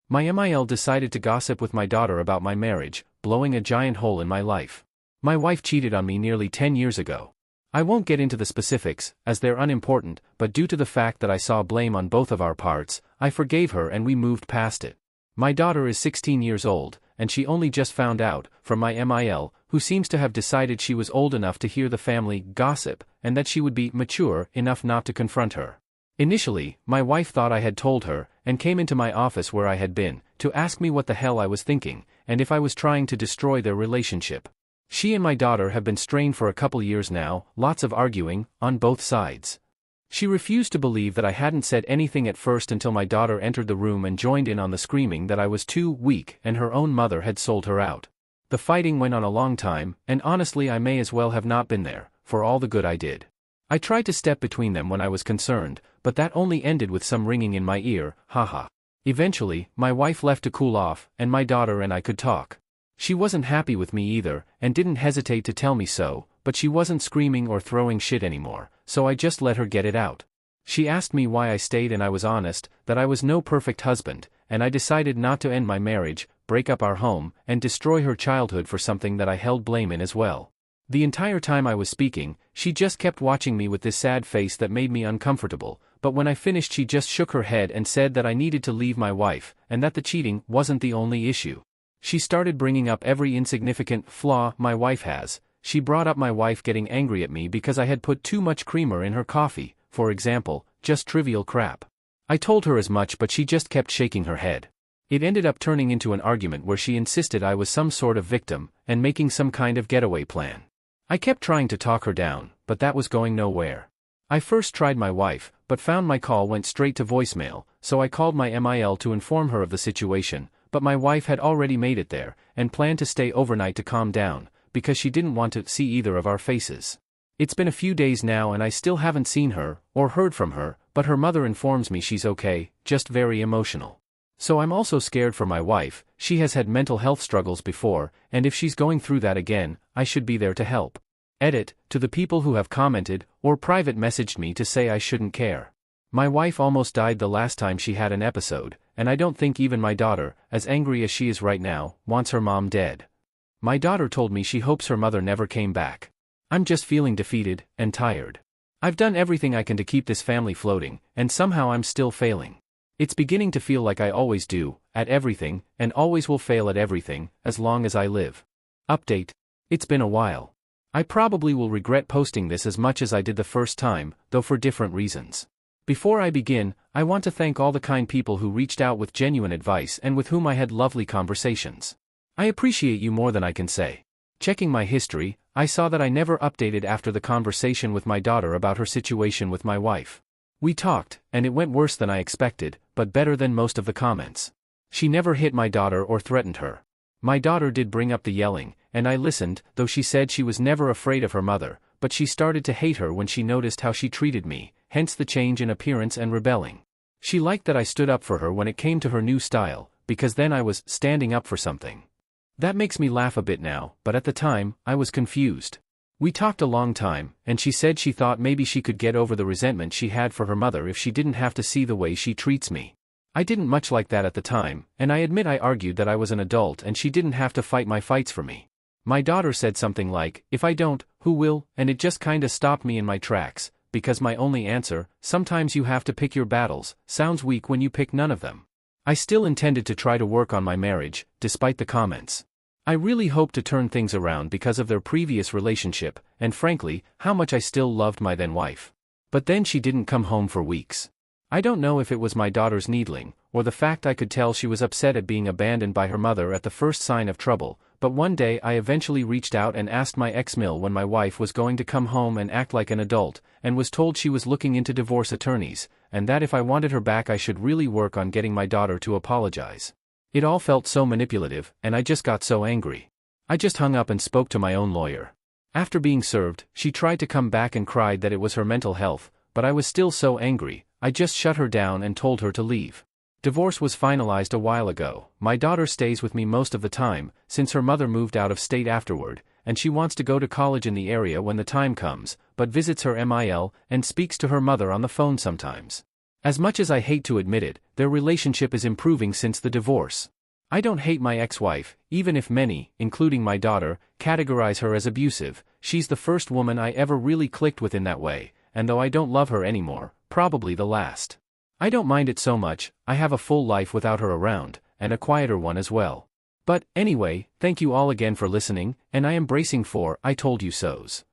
My MIL decided to gossip with my daughter about my marriage, blowing a giant hole in my life. My wife cheated on me nearly 10 years ago. I won't get into the specifics, as they're unimportant, but due to the fact that I saw blame on both of our parts, I forgave her and we moved past it. My daughter is 16 years old, and she only just found out, from my MIL, who seems to have decided she was old enough to hear the family gossip, and that she would be mature enough not to confront her. Initially, my wife thought I had told her, and came into my office where I had been, to ask me what the hell I was thinking, and if I was trying to destroy their relationship. She and my daughter have been strained for a couple years now, lots of arguing, on both sides. She refused to believe that I hadn't said anything at first until my daughter entered the room and joined in on the screaming that I was too weak and her own mother had sold her out. The fighting went on a long time, and honestly I may as well have not been there, for all the good I did. I tried to step between them when I was concerned, but that only ended with some ringing in my ear, haha. Eventually, my wife left to cool off, and my daughter and I could talk. She wasn't happy with me either, and didn't hesitate to tell me so, but she wasn't screaming or throwing shit anymore, so I just let her get it out. She asked me why I stayed and I was honest, that I was no perfect husband, and I decided not to end my marriage, break up our home, and destroy her childhood for something that I held blame in as well. The entire time I was speaking, she just kept watching me with this sad face that made me uncomfortable, but when I finished she just shook her head and said that I needed to leave my wife, and that the cheating wasn't the only issue. She started bringing up every insignificant flaw my wife has. She brought up my wife getting angry at me because I had put too much creamer in her coffee, for example, just trivial crap. I told her as much but she just kept shaking her head. It ended up turning into an argument where she insisted I was some sort of victim, and making some kind of getaway plan. I kept trying to talk her down, but that was going nowhere. I first tried my wife, but found my call went straight to voicemail, so I called my MIL to inform her of the situation, but my wife had already made it there, and planned to stay overnight to calm down, because she didn't want to see either of our faces. It's been a few days now and I still haven't seen her, or heard from her, but her mother informs me she's okay, just very emotional. So I'm also scared for my wife. She has had mental health struggles before, and if she's going through that again, I should be there to help. Edit, to the people who have commented, or private messaged me to say I shouldn't care. My wife almost died the last time she had an episode, and I don't think even my daughter, as angry as she is right now, wants her mom dead. My daughter told me she hopes her mother never came back. I'm just feeling defeated, and tired. I've done everything I can to keep this family floating, and somehow I'm still failing. It's beginning to feel like I always do, at everything, and always will fail at everything, as long as I live. Update. It's been a while. I probably will regret posting this as much as I did the first time, though for different reasons. Before I begin, I want to thank all the kind people who reached out with genuine advice and with whom I had lovely conversations. I appreciate you more than I can say. Checking my history, I saw that I never updated after the conversation with my daughter about her situation with my wife. We talked, and it went worse than I expected, but better than most of the comments. She never hit my daughter or threatened her. My daughter did bring up the yelling, and I listened, though she said she was never afraid of her mother, but she started to hate her when she noticed how she treated me, hence the change in appearance and rebelling. She liked that I stood up for her when it came to her new style, because then I was standing up for something. That makes me laugh a bit now, but at the time, I was confused. We talked a long time, and she said she thought maybe she could get over the resentment she had for her mother if she didn't have to see the way she treats me. I didn't much like that at the time, and I admit I argued that I was an adult and she didn't have to fight my fights for me. My daughter said something like, "If I don't, who will?" and it just kinda stopped me in my tracks, because my only answer, "Sometimes you have to pick your battles," sounds weak when you pick none of them. I still intended to try to work on my marriage, despite the comments. I really hoped to turn things around because of their previous relationship, and frankly, how much I still loved my then wife. But then she didn't come home for weeks. I don't know if it was my daughter's needling, or the fact I could tell she was upset at being abandoned by her mother at the first sign of trouble, but one day I eventually reached out and asked my ex-mill when my wife was going to come home and act like an adult, and was told she was looking into divorce attorneys, and that if I wanted her back I should really work on getting my daughter to apologize. It all felt so manipulative, and I just got so angry. I just hung up and spoke to my own lawyer. After being served, she tried to come back and cried that it was her mental health, but I was still so angry, I just shut her down and told her to leave. Divorce was finalized a while ago. My daughter stays with me most of the time, since her mother moved out of state afterward, and she wants to go to college in the area when the time comes, but visits her MIL and speaks to her mother on the phone sometimes. As much as I hate to admit it, their relationship is improving since the divorce. I don't hate my ex-wife, even if many, including my daughter, categorize her as abusive. She's the first woman I ever really clicked with in that way, and though I don't love her anymore, probably the last. I don't mind it so much. I have a full life without her around, and a quieter one as well. But, anyway, thank you all again for listening, and I am bracing for I told you so's.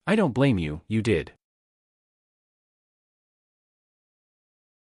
I don't blame you, you did.